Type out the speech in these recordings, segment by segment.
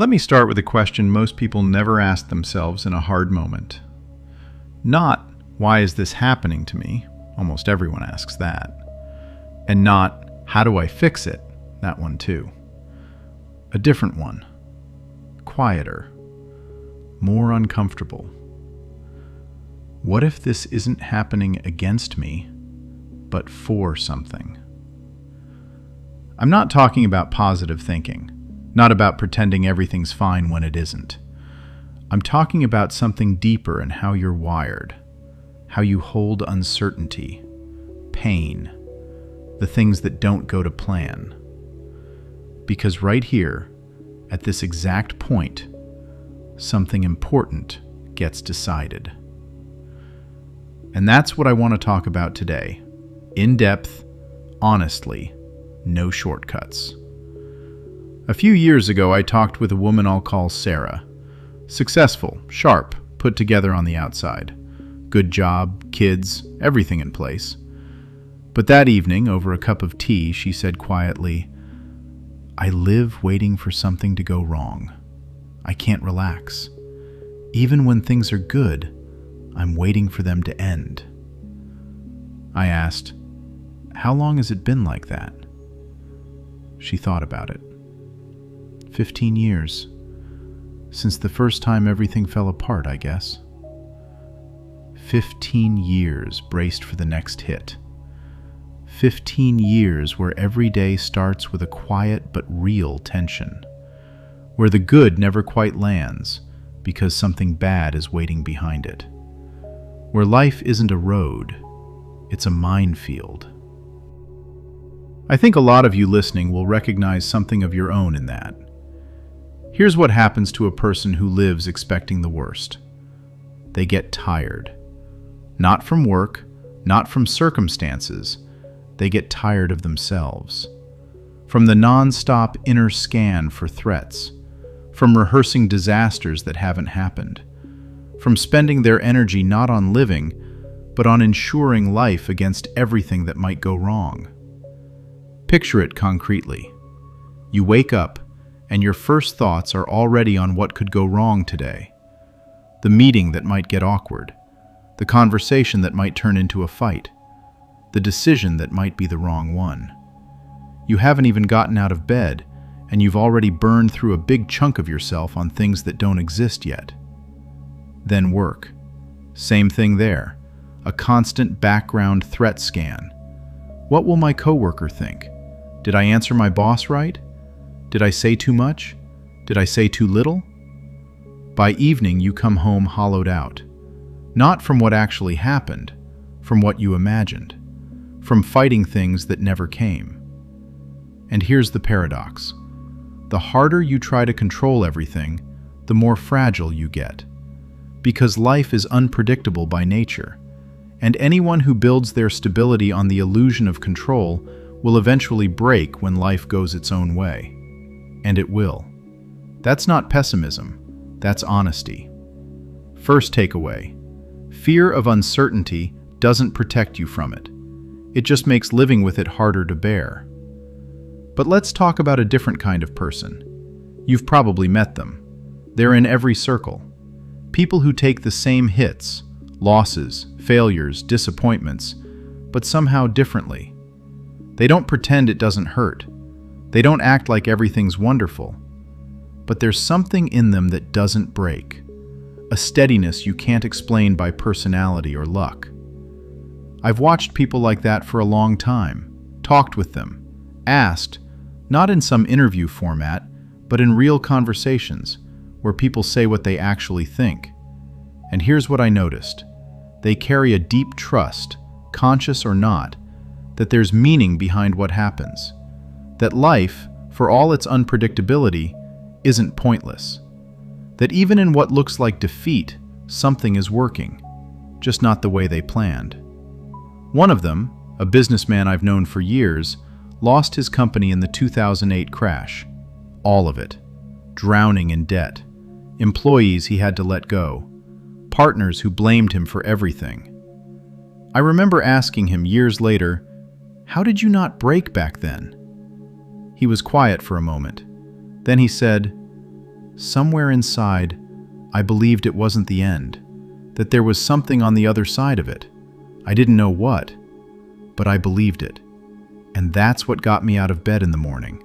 Let me start with a question most people never ask themselves in a hard moment. Not, why is this happening to me? Almost everyone asks that. And not, how do I fix it? That one too. A different one. Quieter. More uncomfortable. What if this isn't happening against me, but for something? I'm not talking about positive thinking, not about pretending everything's fine when it isn't. I'm talking about something deeper in how you're wired, how you hold uncertainty, pain, the things that don't go to plan. Because right here, at this exact point, something important gets decided. And that's what I want to talk about today. In depth, honestly, no shortcuts. A few years ago, I talked with a woman I'll call Sarah. Successful, sharp, put together on the outside. Good job, kids, everything in place. But that evening, over a cup of tea, she said quietly, "I live waiting for something to go wrong. I can't relax. Even when things are good, I'm waiting for them to end." I asked, "How long has it been like that?" She thought about it. 15 years. Since the first time everything fell apart, I guess. 15 years braced for the next hit. 15 years where every day starts with a quiet but real tension. Where the good never quite lands because something bad is waiting behind it. Where life isn't a road, it's a minefield. I think a lot of you listening will recognize something of your own in that. Here's what happens to a person who lives expecting the worst. They get tired. Not from work, not from circumstances. They get tired of themselves. From the non-stop inner scan for threats. From rehearsing disasters that haven't happened. From spending their energy not on living, but on ensuring life against everything that might go wrong. Picture it concretely. You wake up, and your first thoughts are already on what could go wrong today. The meeting that might get awkward. The conversation that might turn into a fight. The decision that might be the wrong one. You haven't even gotten out of bed, and you've already burned through a big chunk of yourself on things that don't exist yet. Then work. Same thing there. A constant background threat scan. What will my coworker think? Did I answer my boss right? Did I say too much? Did I say too little? By evening, you come home hollowed out. Not from what actually happened, from what you imagined. From fighting things that never came. And here's the paradox. The harder you try to control everything, the more fragile you get. Because life is unpredictable by nature, and anyone who builds their stability on the illusion of control will eventually break when life goes its own way. And it will. That's not pessimism, that's honesty. First takeaway, fear of uncertainty doesn't protect you from it. It just makes living with it harder to bear. But let's talk about a different kind of person. You've probably met them. They're in every circle. People who take the same hits, losses, failures, disappointments, but somehow differently. They don't pretend it doesn't hurt. They don't act like everything's wonderful. But there's something in them that doesn't break. A steadiness you can't explain by personality or luck. I've watched people like that for a long time, talked with them, asked, not in some interview format, but in real conversations, where people say what they actually think. And here's what I noticed. They carry a deep trust, conscious or not, that there's meaning behind what happens. That life, for all its unpredictability, isn't pointless. That even in what looks like defeat, something is working, just not the way they planned. One of them, a businessman I've known for years, lost his company in the 2008 crash. All of it. Drowning in debt. Employees he had to let go. Partners who blamed him for everything. I remember asking him years later, "How did you not break back then?" He was quiet for a moment. Then he said, somewhere inside, I believed it wasn't the end, that there was something on the other side of it. I didn't know what, but I believed it. And that's what got me out of bed in the morning.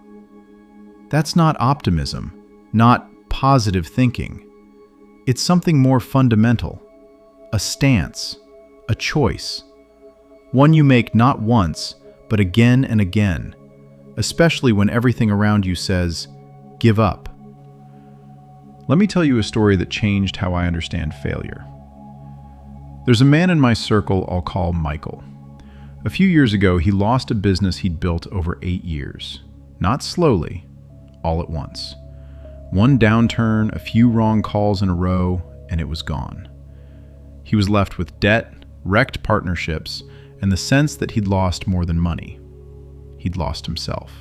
That's not optimism, not positive thinking. It's something more fundamental, a stance, a choice. One you make not once, but again and again, especially when everything around you says, give up. Let me tell you a story that changed how I understand failure. There's a man in my circle I'll call Michael. A few years ago, he lost a business he'd built over 8 years. Not slowly, all at once. One downturn, a few wrong calls in a row, and it was gone. He was left with debt, wrecked partnerships, and the sense that he'd lost more than money. He'd lost himself.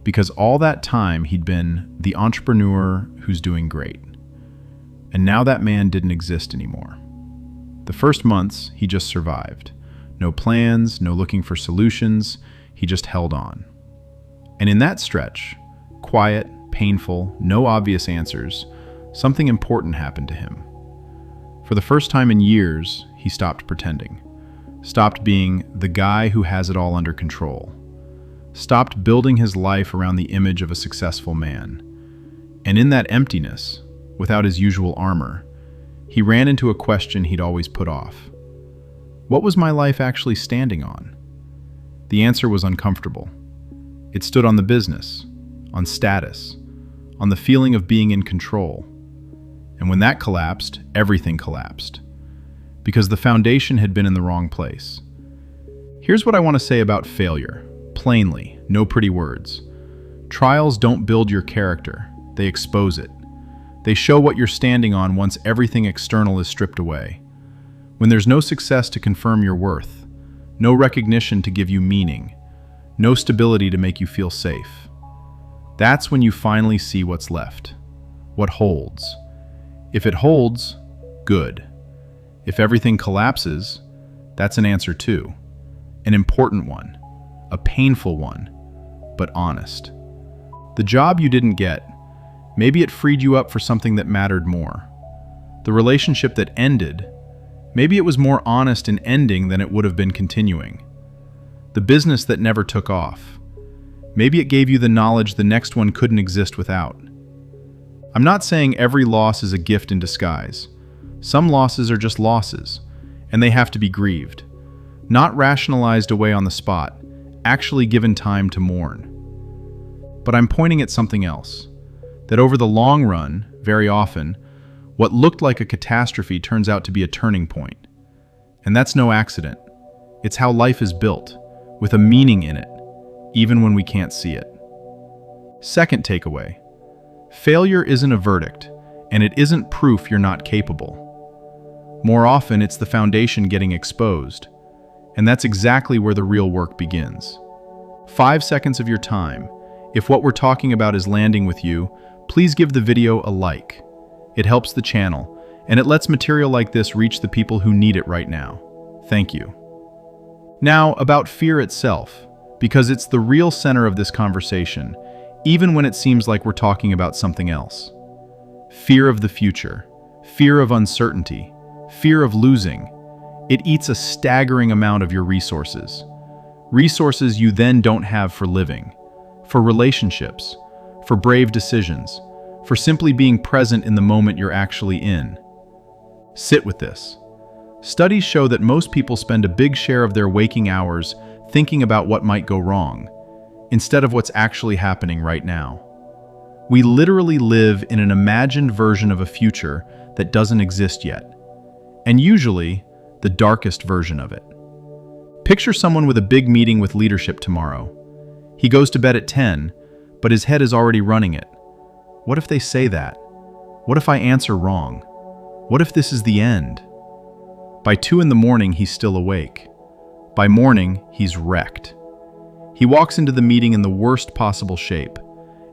Because all that time he'd been the entrepreneur who's doing great. And now that man didn't exist anymore. The first months, he just survived. No plans, no looking for solutions, he just held on. And in that stretch, quiet, painful, no obvious answers, something important happened to him. For the first time in years, he stopped pretending. Stopped being the guy who has it all under control. Stopped building his life around the image of a successful man. And in that emptiness, without his usual armor, he ran into a question he'd always put off. What was my life actually standing on? The answer was uncomfortable. It stood on the business, on status, on the feeling of being in control. And when that collapsed, everything collapsed. Because the foundation had been in the wrong place. Here's what I want to say about failure. Plainly, no pretty words. Trials don't build your character, they expose it. They show what you're standing on once everything external is stripped away. When there's no success to confirm your worth, no recognition to give you meaning, no stability to make you feel safe. That's when you finally see what's left, what holds. If it holds, good. If everything collapses, that's an answer too. An important one, a painful one, but honest. The job you didn't get, maybe it freed you up for something that mattered more. The relationship that ended, maybe it was more honest in ending than it would have been continuing. The business that never took off, maybe it gave you the knowledge the next one couldn't exist without. I'm not saying every loss is a gift in disguise. Some losses are just losses, and they have to be grieved. Not rationalized away on the spot, actually given time to mourn. But I'm pointing at something else. That over the long run, very often, what looked like a catastrophe turns out to be a turning point. And that's no accident. It's how life is built, with a meaning in it, even when we can't see it. Second takeaway. Failure isn't a verdict, and it isn't proof you're not capable. More often, it's the foundation getting exposed, and that's exactly where the real work begins. 5 seconds of your time. If what we're talking about is landing with you, please give the video a like. It helps the channel, and it lets material like this reach the people who need it right now. Thank you. Now, about fear itself, because it's the real center of this conversation, even when it seems like we're talking about something else. Fear of the future, fear of uncertainty, fear of losing. It eats a staggering amount of your resources. Resources you then don't have for living, for relationships, for brave decisions, for simply being present in the moment you're actually in. Sit with this. Studies show that most people spend a big share of their waking hours thinking about what might go wrong, instead of what's actually happening right now. We literally live in an imagined version of a future that doesn't exist yet, and usually the darkest version of it. Picture someone with a big meeting with leadership tomorrow. He goes to bed at 10, but his head is already running it. What if they say that? What if I answer wrong? What if this is the end? By 2 in the morning, he's still awake. By morning, he's wrecked. He walks into the meeting in the worst possible shape,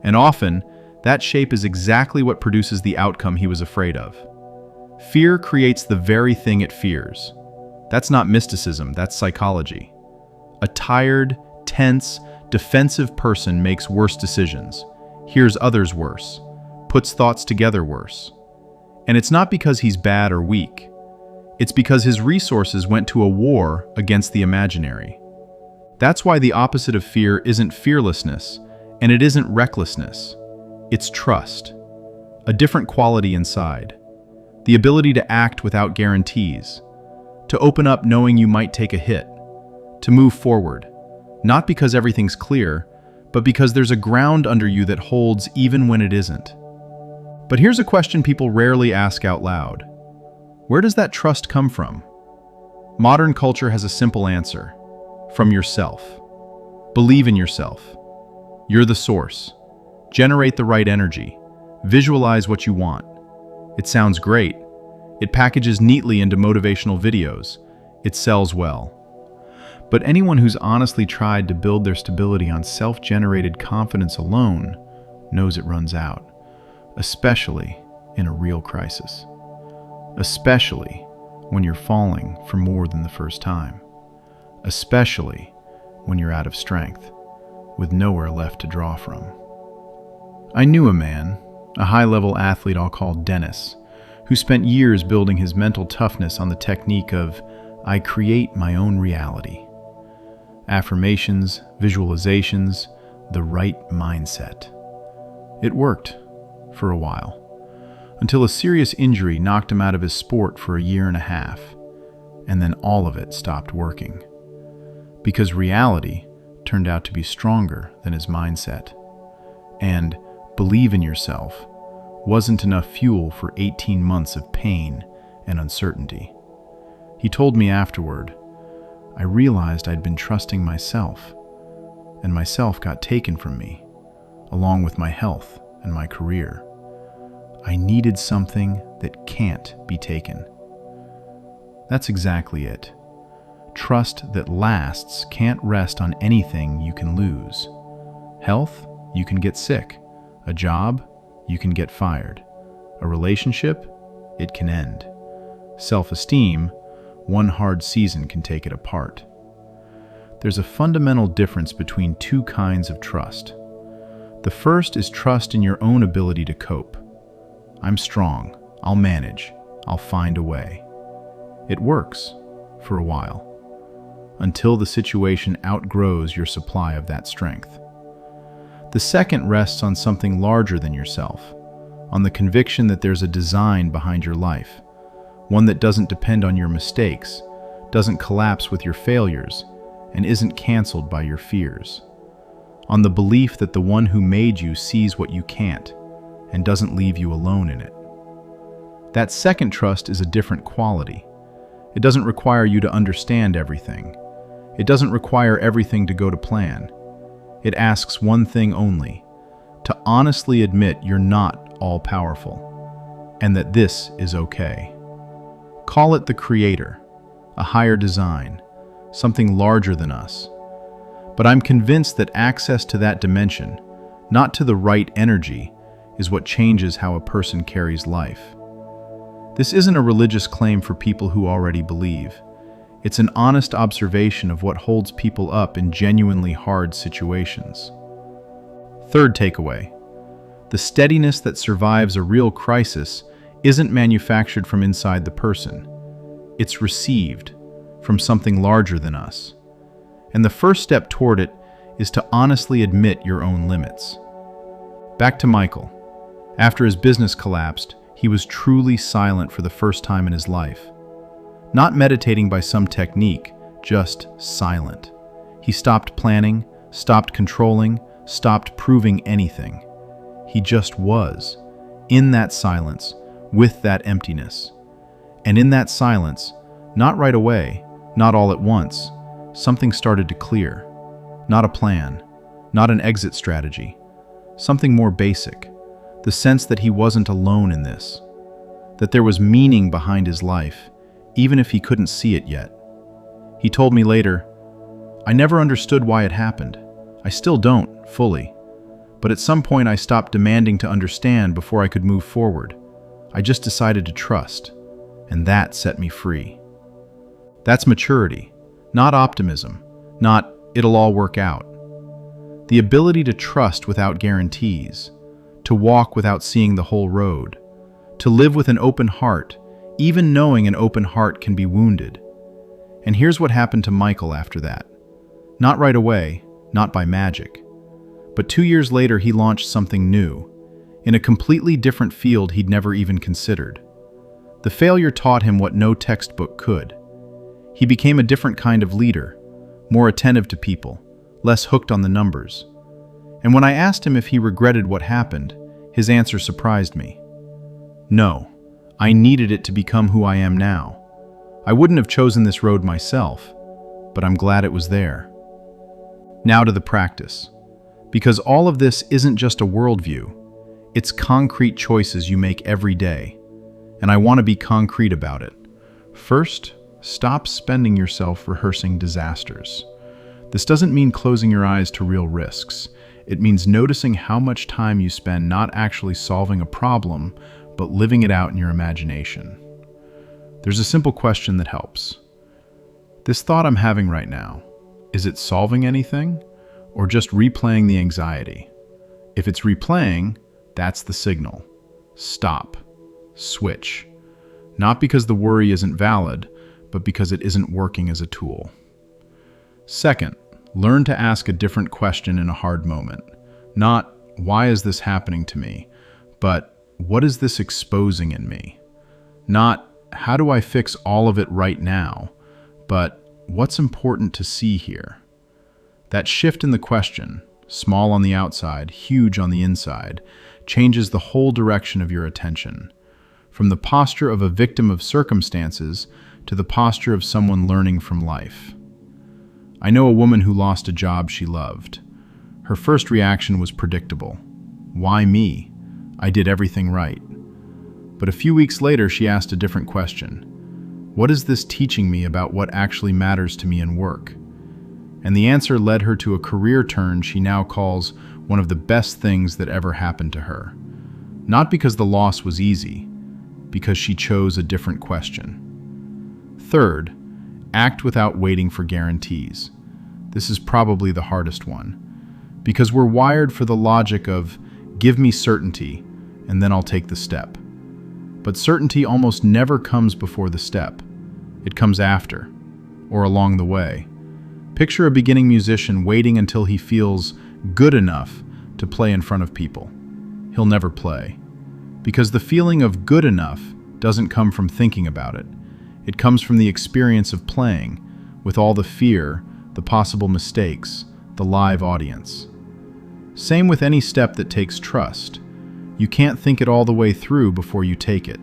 and often, that shape is exactly what produces the outcome he was afraid of. Fear creates the very thing it fears. That's not mysticism, that's psychology. A tired, tense, defensive person makes worse decisions, hears others worse, puts thoughts together worse. And it's not because he's bad or weak. It's because his resources went to a war against the imaginary. That's why the opposite of fear isn't fearlessness, and it isn't recklessness. It's trust. A different quality inside. The ability to act without guarantees. To open up knowing you might take a hit. To move forward. Not because everything's clear, but because there's a ground under you that holds even when it isn't. But here's a question people rarely ask out loud. Where does that trust come from? Modern culture has a simple answer. From yourself. Believe in yourself. You're the source. Generate the right energy. Visualize what you want. It sounds great. It packages neatly into motivational videos. It sells well. But anyone who's honestly tried to build their stability on self-generated confidence alone knows it runs out, especially in a real crisis. Especially when you're falling for more than the first time. Especially when you're out of strength, with nowhere left to draw from. I knew a man, a high-level athlete I'll call Dennis, who spent years building his mental toughness on the technique of, I create my own reality. Affirmations, visualizations, the right mindset. It worked, for a while, until a serious injury knocked him out of his sport for a year and a half, and then all of it stopped working. Because reality turned out to be stronger than his mindset. And believe in yourself wasn't enough fuel for 18 months of pain and uncertainty. He told me afterward, I realized I'd been trusting myself, and myself got taken from me, along with my health and my career. I needed something that can't be taken. That's exactly it. Trust that lasts can't rest on anything you can lose. Health, you can get sick. A job, you can get fired. A relationship, it can end. Self-esteem, one hard season can take it apart. There's a fundamental difference between two kinds of trust. The first is trust in your own ability to cope. I'm strong, I'll manage, I'll find a way. It works, for a while, until the situation outgrows your supply of that strength. The second rests on something larger than yourself, on the conviction that there's a design behind your life, one that doesn't depend on your mistakes, doesn't collapse with your failures, and isn't canceled by your fears. On the belief that the one who made you sees what you can't, and doesn't leave you alone in it. That second trust is a different quality. It doesn't require you to understand everything. It doesn't require everything to go to plan. It asks one thing only, to honestly admit you're not all-powerful, and that this is okay. Call it the creator, a higher design, something larger than us. But I'm convinced that access to that dimension, not to the right energy, is what changes how a person carries life. This isn't a religious claim for people who already believe. It's an honest observation of what holds people up in genuinely hard situations. Third takeaway. The steadiness that survives a real crisis isn't manufactured from inside the person. It's received from something larger than us. And the first step toward it is to honestly admit your own limits. Back to Michael. After his business collapsed, he was truly silent for the first time in his life. Not meditating by some technique, just silent. He stopped planning, stopped controlling, stopped proving anything. He just was, in that silence, with that emptiness. And in that silence, not right away, not all at once, something started to clear. Not a plan, not an exit strategy, something more basic. The sense that he wasn't alone in this, that there was meaning behind his life, even if he couldn't see it yet. He told me later, I never understood why it happened. I still don't, fully. But at some point I stopped demanding to understand before I could move forward. I just decided to trust, and that set me free. That's maturity, not optimism, not it'll all work out. The ability to trust without guarantees, to walk without seeing the whole road, to live with an open heart, even knowing an open heart can be wounded. And here's what happened to Michael after that. Not right away, not by magic. But 2 years later, he launched something new, in a completely different field he'd never even considered. The failure taught him what no textbook could. He became a different kind of leader, more attentive to people, less hooked on the numbers. And when I asked him if he regretted what happened, his answer surprised me. No, I needed it to become who I am now. I wouldn't have chosen this road myself, but I'm glad it was there. Now to the practice. Because all of this isn't just a worldview, it's concrete choices you make every day. And I want to be concrete about it. First, stop spending yourself rehearsing disasters. This doesn't mean closing your eyes to real risks. It means noticing how much time you spend not actually solving a problem, but living it out in your imagination. There's a simple question that helps. This thought I'm having right now, is it solving anything, or just replaying the anxiety? If it's replaying, that's the signal. Stop. Switch. Not because the worry isn't valid, but because it isn't working as a tool. Second, learn to ask a different question in a hard moment. Not, why is this happening to me? But, what is this exposing in me? Not, how do I fix all of it right now? But, what's important to see here? That shift in the question, small on the outside, huge on the inside, changes the whole direction of your attention. From the posture of a victim of circumstances to the posture of someone learning from life. I know a woman who lost a job she loved. Her first reaction was predictable. Why me? I did everything right. But a few weeks later, she asked a different question. What is this teaching me about what actually matters to me in work? And the answer led her to a career turn she now calls one of the best things that ever happened to her. Not because the loss was easy, because she chose a different question. Third, act without waiting for guarantees. This is probably the hardest one, because we're wired for the logic of, give me certainty, and then I'll take the step. But certainty almost never comes before the step. It comes after, or along the way. Picture a beginning musician waiting until he feels good enough to play in front of people. He'll never play. Because the feeling of good enough doesn't come from thinking about it. It comes from the experience of playing, with all the fear, the possible mistakes, the live audience. Same with any step that takes trust. You can't think it all the way through before you take it.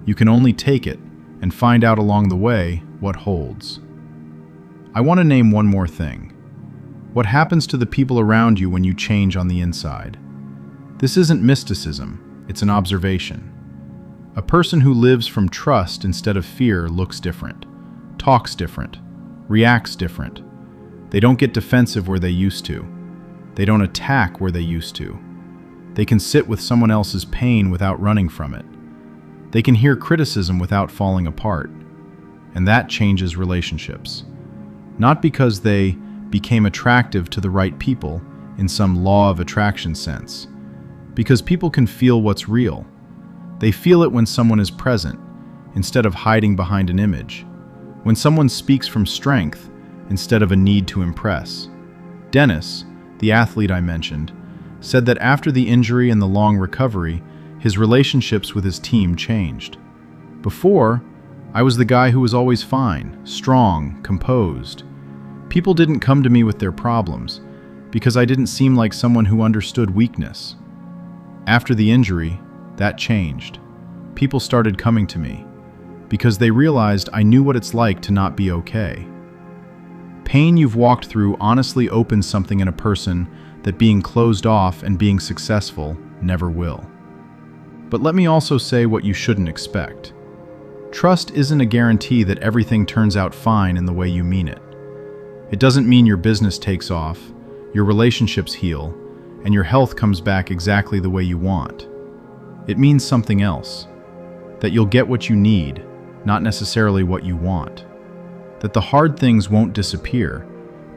You can only take it and find out along the way what holds. I want to name one more thing. What happens to the people around you when you change on the inside? This isn't mysticism, it's an observation. A person who lives from trust instead of fear looks different, talks different, reacts different. They don't get defensive where they used to. They don't attack where they used to. They can sit with someone else's pain without running from it. They can hear criticism without falling apart. And that changes relationships. Not because they became attractive to the right people in some law of attraction sense. Because people can feel what's real. They feel it when someone is present, instead of hiding behind an image. When someone speaks from strength, instead of a need to impress. Dennis, the athlete I mentioned, said that after the injury and the long recovery, his relationships with his team changed. Before, I was the guy who was always fine, strong, composed. People didn't come to me with their problems, because I didn't seem like someone who understood weakness. After the injury, that changed. People started coming to me, because they realized I knew what it's like to not be okay. Pain you've walked through honestly opens something in a person that being closed off and being successful never will. But let me also say what you shouldn't expect. Trust isn't a guarantee that everything turns out fine in the way you mean it. It doesn't mean your business takes off, your relationships heal, and your health comes back exactly the way you want. It means something else. That you'll get what you need, not necessarily what you want. That the hard things won't disappear,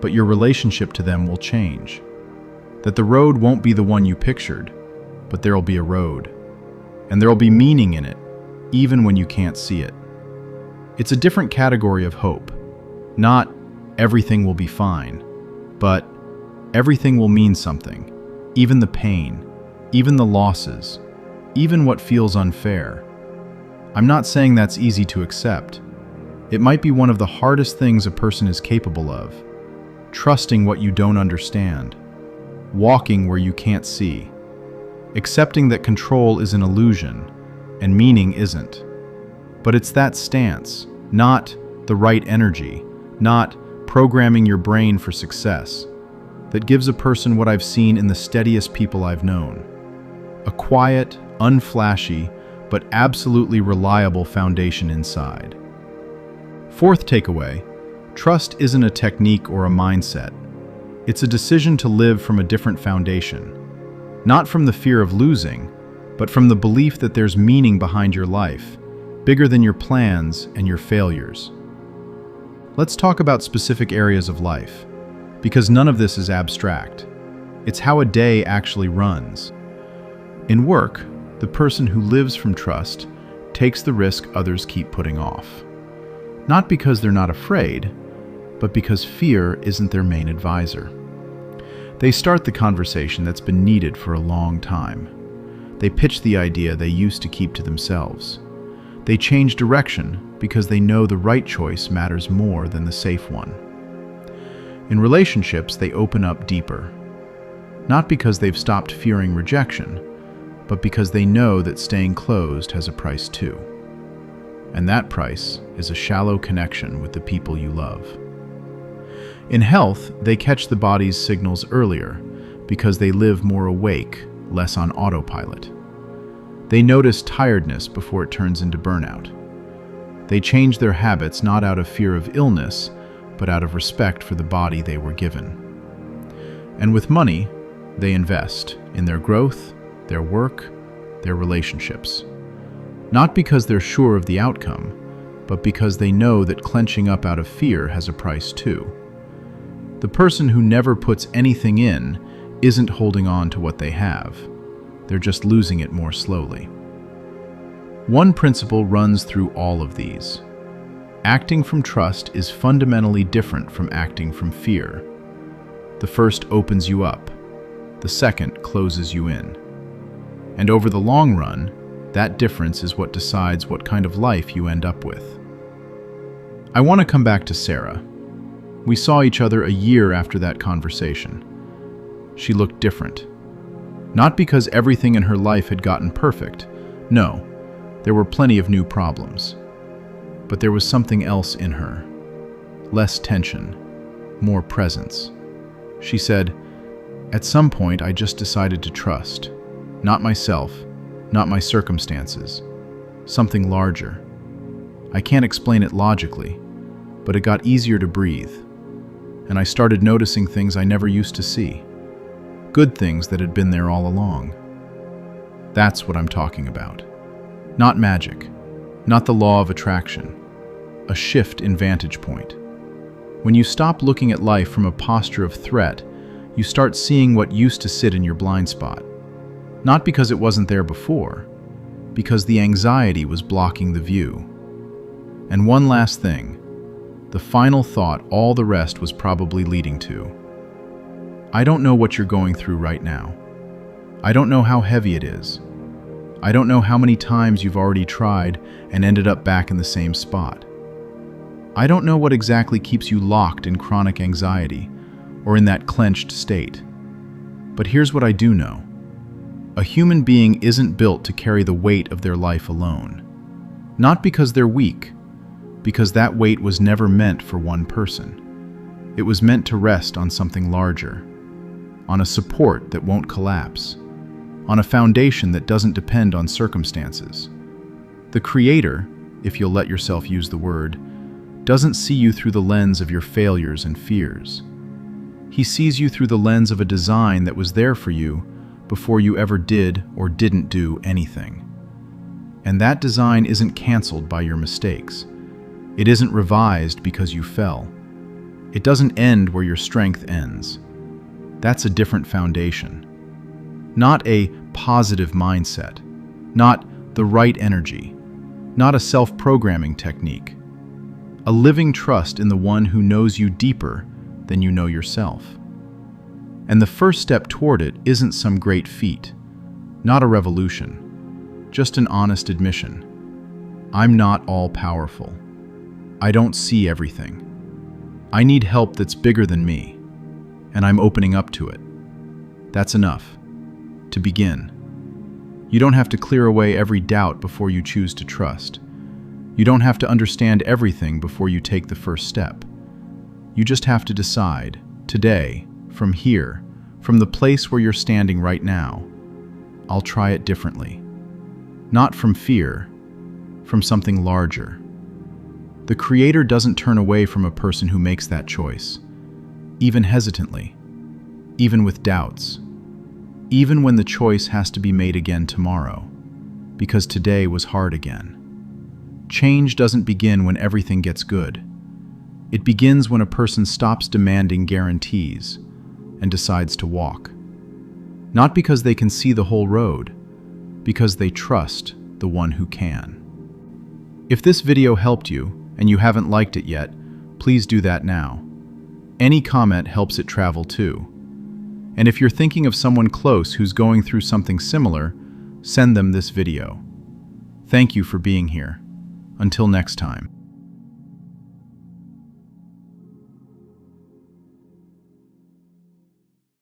but your relationship to them will change. That the road won't be the one you pictured, but there'll be a road. And there'll be meaning in it, even when you can't see it. It's a different category of hope. Not everything will be fine, but everything will mean something. Even the pain, even the losses, even what feels unfair. I'm not saying that's easy to accept. It might be one of the hardest things a person is capable of. Trusting what you don't understand. Walking where you can't see. Accepting that control is an illusion and meaning isn't. But it's that stance, not the right energy, not programming your brain for success, that gives a person what I've seen in the steadiest people I've known. A quiet, unflashy, but absolutely reliable foundation inside. Fourth takeaway, trust isn't a technique or a mindset. It's a decision to live from a different foundation. Not from the fear of losing, but from the belief that there's meaning behind your life, bigger than your plans and your failures. Let's talk about specific areas of life, because none of this is abstract. It's how a day actually runs. In work, the person who lives from trust takes the risk others keep putting off. Not because they're not afraid, but because fear isn't their main advisor. They start the conversation that's been needed for a long time. They pitch the idea they used to keep to themselves. They change direction because they know the right choice matters more than the safe one. In relationships, they open up deeper. Not because they've stopped fearing rejection, but because they know that staying closed has a price too. And that price is a shallow connection with the people you love. In health, they catch the body's signals earlier because they live more awake, less on autopilot. They notice tiredness before it turns into burnout. They change their habits not out of fear of illness, but out of respect for the body they were given. And with money, they invest in their growth, their work, their relationships. Not because they're sure of the outcome, but because they know that clenching up out of fear has a price too. The person who never puts anything in isn't holding on to what they have. They're just losing it more slowly. One principle runs through all of these. Acting from trust is fundamentally different from acting from fear. The first opens you up. The second closes you in. And over the long run, that difference is what decides what kind of life you end up with. I want to come back to Sarah. We saw each other a year after that conversation. She looked different. Not because everything in her life had gotten perfect. No, there were plenty of new problems. But there was something else in her. Less tension, more presence. She said, "At some point I just decided to trust. Not myself, not my circumstances. Something larger. I can't explain it logically, but it got easier to breathe. And I started noticing things I never used to see. Good things that had been there all along." That's what I'm talking about. Not magic, not the law of attraction. A shift in vantage point. When you stop looking at life from a posture of threat, you start seeing what used to sit in your blind spot. Not because it wasn't there before, because the anxiety was blocking the view. And one last thing, the final thought all the rest was probably leading to. I don't know what you're going through right now. I don't know how heavy it is. I don't know how many times you've already tried and ended up back in the same spot. I don't know what exactly keeps you locked in chronic anxiety or in that clenched state. But here's what I do know. A human being isn't built to carry the weight of their life alone. Not because they're weak, because that weight was never meant for one person. It was meant to rest on something larger, on a support that won't collapse, on a foundation that doesn't depend on circumstances. The Creator, if you'll let yourself use the word, doesn't see you through the lens of your failures and fears. He sees you through the lens of a design that was there for you before you ever did or didn't do anything. And that design isn't canceled by your mistakes. It isn't revised because you fell. It doesn't end where your strength ends. That's a different foundation. Not a positive mindset, not the right energy, not a self-programming technique. A living trust in the one who knows you deeper than you know yourself. And the first step toward it isn't some great feat, not a revolution, just an honest admission. I'm not all-powerful. I don't see everything. I need help that's bigger than me, and I'm opening up to it. That's enough. To begin. You don't have to clear away every doubt before you choose to trust. You don't have to understand everything before you take the first step. You just have to decide, today, from here, from the place where you're standing right now, I'll try it differently. Not from fear, from something larger. The Creator doesn't turn away from a person who makes that choice, even hesitantly, even with doubts, even when the choice has to be made again tomorrow, because today was hard again. Change doesn't begin when everything gets good. It begins when a person stops demanding guarantees and decides to walk. Not because they can see the whole road, because they trust the one who can. If this video helped you and you haven't liked it yet, please do that now. Any comment helps it travel too. And if you're thinking of someone close who's going through something similar, send them this video. Thank you for being here. Until next time.